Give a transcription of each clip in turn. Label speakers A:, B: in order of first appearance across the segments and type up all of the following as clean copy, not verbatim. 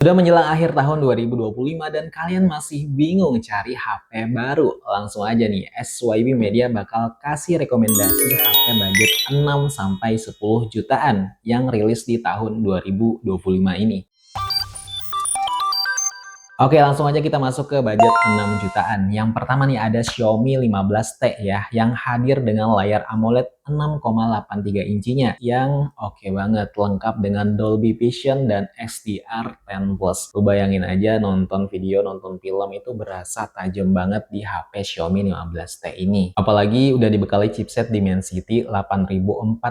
A: Sudah menjelang akhir tahun 2025 dan kalian masih bingung cari HP baru? Langsung aja nih, SYB Media bakal kasih rekomendasi HP budget 6-10 jutaan yang rilis di tahun 2025 ini. Oke, langsung aja kita masuk ke budget 6 jutaan. Yang pertama nih ada Xiaomi 15T ya, yang hadir dengan layar AMOLED 6,83 inchinya, yang oke banget, lengkap dengan Dolby Vision dan HDR10+. Lu bayangin aja nonton video, nonton film itu berasa tajam banget di HP Xiaomi 15T ini. Apalagi udah dibekali chipset Dimensity 8400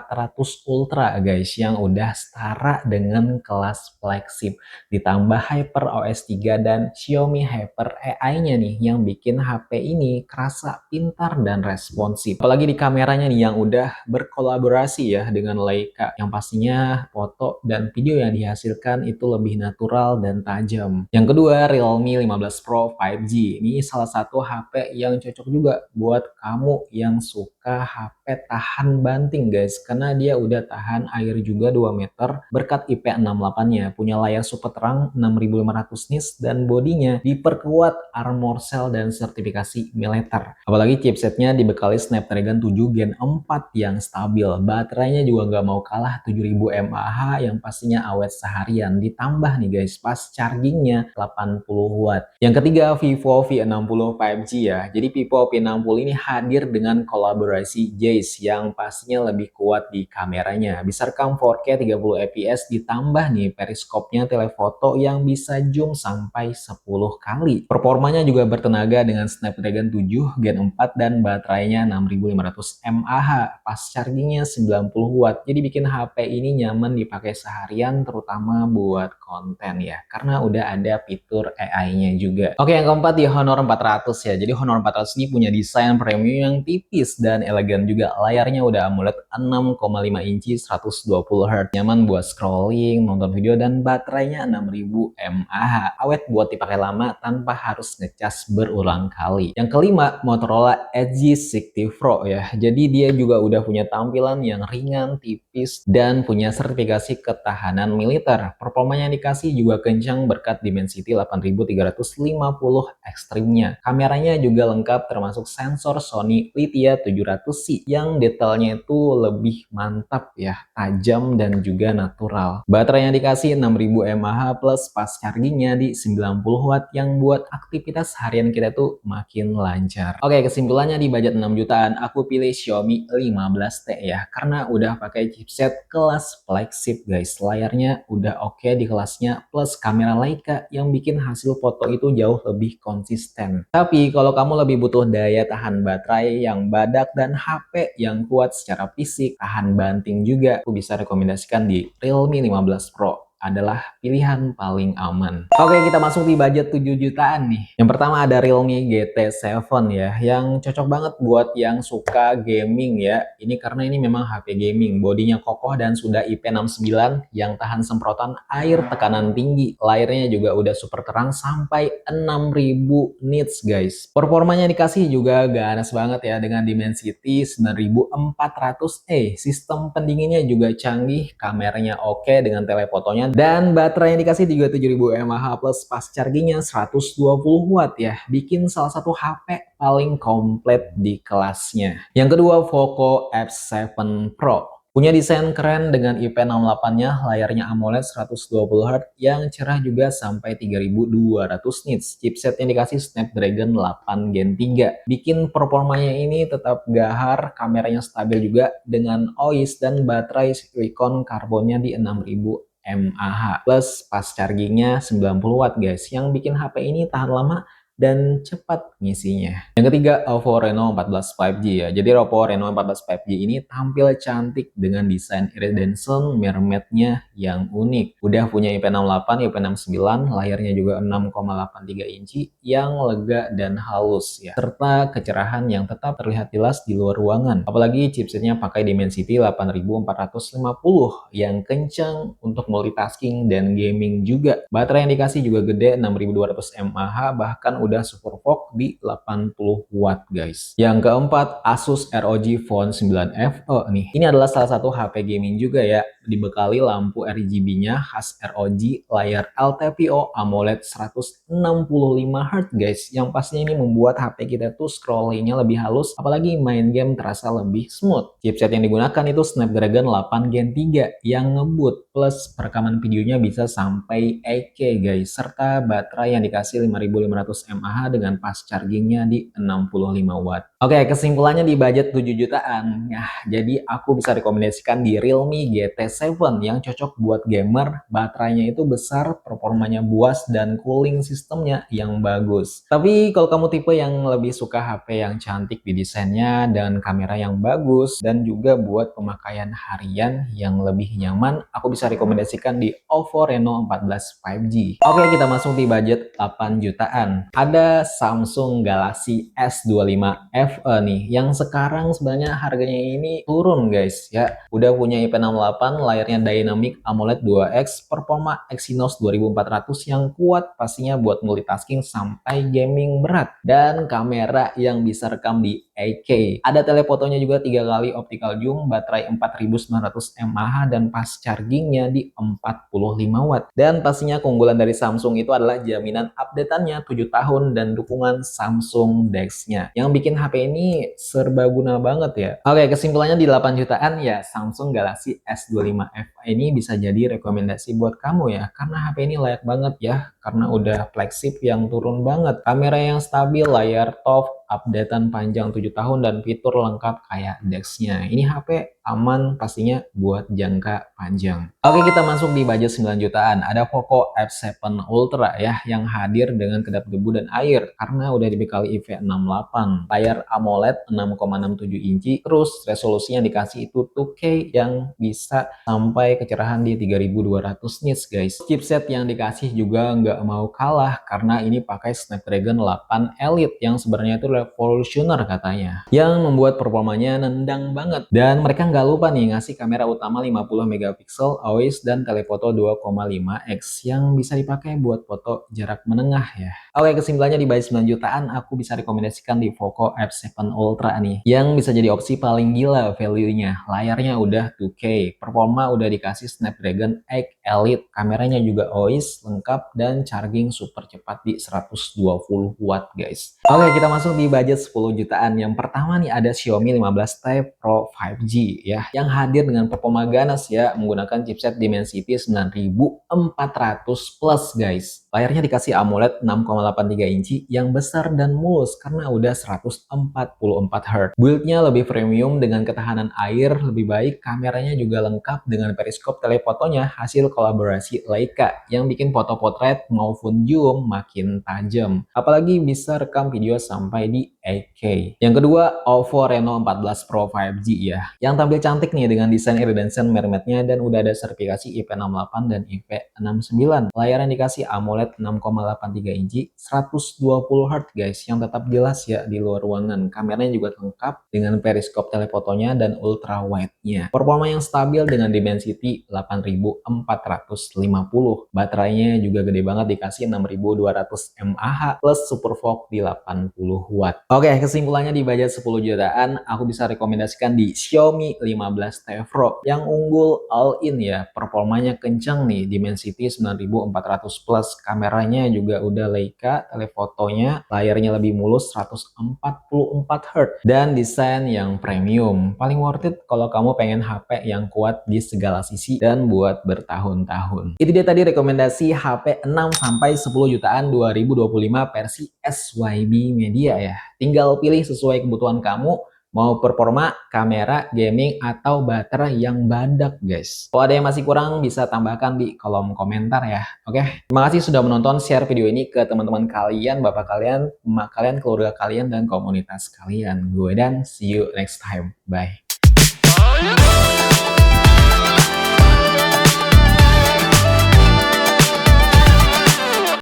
A: Ultra guys, yang udah setara dengan kelas flagship. Ditambah HyperOS 3 dan Xiaomi Hyper AI-nya nih yang bikin HP ini kerasa pintar dan responsif. Apalagi di kameranya nih yang udah berkolaborasi ya dengan Leica, yang pastinya foto dan video yang dihasilkan itu lebih natural dan tajam. Yang kedua, Realme 15 Pro 5G. Ini salah satu HP yang cocok juga buat kamu yang suka HP tahan banting guys, karena dia udah tahan air juga 2 meter berkat IP68-nya, punya layar super terang 6500 nits dan bodinya diperkuat armor cell dan sertifikasi militer. Apalagi chipsetnya dibekali Snapdragon 7 Gen 4 yang stabil. Baterainya juga nggak mau kalah 7000 mAh yang pastinya awet seharian. Ditambah nih guys, pas chargingnya 80 watt. Yang ketiga, Vivo V60 5G ya. Jadi Vivo V60 ini hadir dengan kolaborasi Zeiss yang pastinya lebih kuat di kameranya. Bisa rekam 4K 30 fps ditambah nih periskopnya telefoto yang bisa zoom sampai 10 kali. Performanya juga bertenaga dengan Snapdragon 7 Gen 4 dan baterainya 6500 mAh. Pas chargingnya 90 watt. Jadi bikin HP ini nyaman dipakai seharian terutama buat konten ya. Karena udah ada fitur AI-nya juga. Oke, yang keempat di Honor 400 ya. Jadi Honor 400 ini punya desain premium yang tipis dan elegan juga. Layarnya udah AMOLED 6,5 inci 120 Hz. Nyaman buat scrolling, nonton video, dan baterainya 6000 mAh. Awet buat dipakai lama tanpa harus ngecas berulang kali. Yang kelima, Motorola Edge 60 Pro ya. Jadi dia juga udah punya tampilan yang ringan, tipis, dan punya sertifikasi ketahanan militer. Performanya dikasih juga kencang berkat Dimensity 8350 Extreme-nya. Kameranya juga lengkap termasuk sensor Sony Lithia 700C yang detailnya itu lebih mantap ya, tajam dan juga natural. Baterai yang dikasih 6000 mAh plus fast chargingnya di 90 watt yang buat aktivitas harian kita tuh makin lancar. Oke, kesimpulannya di budget 6 jutaan aku pilih Xiaomi 15T ya, karena udah pakai chipset kelas flagship guys. Layarnya udah oke di kelasnya plus kamera Leica yang bikin hasil foto itu jauh lebih konsisten. Tapi kalau kamu lebih butuh daya tahan baterai yang badak dan HP yang kuat secara fisik, tahan banting juga, aku bisa rekomendasikan di Realme 15 Pro adalah pilihan paling aman. Oke, kita masuk di budget 7 jutaan nih. Yang pertama ada Realme GT7 ya, yang cocok banget buat yang suka gaming ya. Ini karena ini memang HP gaming, bodinya kokoh dan sudah IP69 yang tahan semprotan air tekanan tinggi. Layarnya juga udah super terang sampai 6000 nits guys. Performanya dikasih juga ganas banget ya dengan Dimensity 9400E. Sistem pendinginnya juga canggih, kameranya oke dengan telefotonya, dan baterai yang dikasih juga 7000 mAh plus fast chargingnya 120 watt ya. Bikin salah satu HP paling komplit di kelasnya. Yang kedua, Poco F7 Pro. Punya desain keren dengan IP68-nya, layarnya AMOLED 120 Hz yang cerah juga sampai 3200 nits. Chipset yang dikasih Snapdragon 8 Gen 3. Bikin performanya ini tetap gahar, kameranya stabil juga dengan OIS dan baterai silikon karbonnya di 6000 mAh. Plus fast chargingnya 90 watt guys, yang bikin HP ini tahan lama dan cepat ngisinya. Yang ketiga, Oppo Reno 14 5G ya. Jadi Oppo Reno 14 5G ini tampil cantik dengan desain iridescent mermaid-nya yang unik. Udah punya IP68, IP69, layarnya juga 6,83 inci yang lega dan halus ya. Serta kecerahan yang tetap terlihat jelas di luar ruangan. Apalagi chipsetnya pakai Dimensity 8450 yang kencang untuk multitasking dan gaming juga. Baterai yang dikasih juga gede 6200 mAh, bahkan udah super fog di 80 watt guys. Yang keempat, Asus ROG Phone 9 FE nih. Ini adalah salah satu HP gaming juga ya, dibekali lampu RGB-nya khas ROG, layar LTPO AMOLED 165 Hz guys, yang pastinya ini membuat HP kita tuh scrollingnya lebih halus, apalagi main game terasa lebih smooth. Chipset yang digunakan itu Snapdragon 8 Gen 3 yang ngebut, plus perekaman videonya bisa sampai 8K guys, serta baterai yang dikasih 5500 mAh dengan fast chargingnya di 65 watt. Oke, kesimpulannya di budget 7 jutaan. Nah, jadi aku bisa rekomendasikan di Realme GT7 yang cocok buat gamer, baterainya itu besar, performanya buas, dan cooling sistemnya yang bagus. Tapi kalau kamu tipe yang lebih suka HP yang cantik di desainnya dan kamera yang bagus, dan juga buat pemakaian harian yang lebih nyaman, aku bisa rekomendasikan di OPPO Reno 14 5G. Oke, kita masuk di budget 8 jutaan. Ada Samsung Galaxy S25 FE nih, yang sekarang sebenarnya harganya ini turun guys ya. Udah punya IP68, layarnya Dynamic AMOLED 2X, performa Exynos 2400 yang kuat pastinya buat multitasking sampai gaming berat, dan kamera yang bisa rekam di 8K. Ada telefotonya juga 3 kali optical zoom, baterai 4900 mAh, dan fast chargingnya di 45 watt. Dan pastinya keunggulan dari Samsung itu adalah jaminan updateannya 7 tahun dan dukungan Samsung DeX-nya, yang bikin HP ini serbaguna banget ya. Oke, kesimpulannya di 8 jutaan ya, Samsung Galaxy S25 FE ini bisa jadi rekomendasi buat kamu ya, karena HP ini layak banget ya, karena udah flagship yang turun banget, kamera yang stabil, layar top, updatean panjang 7 tahun, dan fitur lengkap kayak DeX-nya. Ini HP aman pastinya buat jangka panjang. Oke, kita masuk di budget 9 jutaan. Ada Poco F7 Ultra ya, yang hadir dengan kedap debu dan air karena udah dibekali IP68. Layar AMOLED 6,67 inci, terus resolusinya dikasih itu 2K yang bisa sampai kecerahan di 3200 nits guys. Chipset yang dikasih juga nggak mau kalah karena ini pakai Snapdragon 8 Elite yang sebenarnya itu revolusioner katanya, yang membuat performanya nendang banget. Dan mereka nggak lupa nih ngasih kamera utama 50 megapiksel AOIS dan telefoto 2,5x yang bisa dipakai buat foto jarak menengah ya. Oke, kesimpulannya di budget 9 jutaan aku bisa rekomendasikan di Poco F7 Ultra nih, yang bisa jadi opsi paling gila value-nya. Layarnya udah 2K, performa udah dikasih Snapdragon 8 Elite, kameranya juga OIS lengkap, dan charging super cepat di 120 watt guys. Oke, kita masuk di budget 10 jutaan. Yang pertama nih ada Xiaomi 15T Pro 5G ya, yang hadir dengan performa ganas ya, menggunakan chipset Dimensity 9400 plus guys. Layarnya dikasih AMOLED 6,83 inci yang besar dan mulus karena udah 144 Hz. Build-nya lebih premium dengan ketahanan air lebih baik, kameranya juga lengkap dengan periskop telefotonya hasil kolaborasi Leica yang bikin foto potret maupun zoom makin tajam. Apalagi bisa rekam video sampai di 8K. Yang kedua, OPPO Reno 14 Pro 5G ya, yang tampil cantik nih dengan desain iridescent mermaid-nya dan udah ada sertifikasi IP68 dan IP69. Layar yang dikasih AMOLED 6,83 inci, 120 Hz guys, yang tetap jelas ya di luar ruangan. Kameranya juga lengkap dengan periskop telefotonya dan ultra wide-nya. Performa yang stabil dengan Dimensity 8450. Baterainya juga gede banget, dikasih 6200 mAh plus super fog di 80 watt. Oke, kesimpulannya di budget 10 jutaan aku bisa rekomendasikan di Xiaomi 15T Pro yang unggul all in ya. Performanya kencang nih, Dimensity 9400 plus, kameranya juga udah Leica, telefotonya, layarnya lebih mulus 144 Hz, dan desain yang premium. Paling worth it kalau kamu pengen HP yang kuat di segala sisi dan buat bertahun-tahun. Itu dia tadi rekomendasi HP 6-10 jutaan 2025 versi SYB Media ya. Tinggal pilih sesuai kebutuhan kamu, mau performa, kamera, gaming, atau baterai yang badak guys. Kalau ada yang masih kurang bisa tambahkan di kolom komentar ya. Oke, terima kasih sudah menonton, share video ini ke teman-teman kalian, bapak kalian, emak kalian, keluarga kalian, dan komunitas kalian. Gue Dan, see you next time. Bye.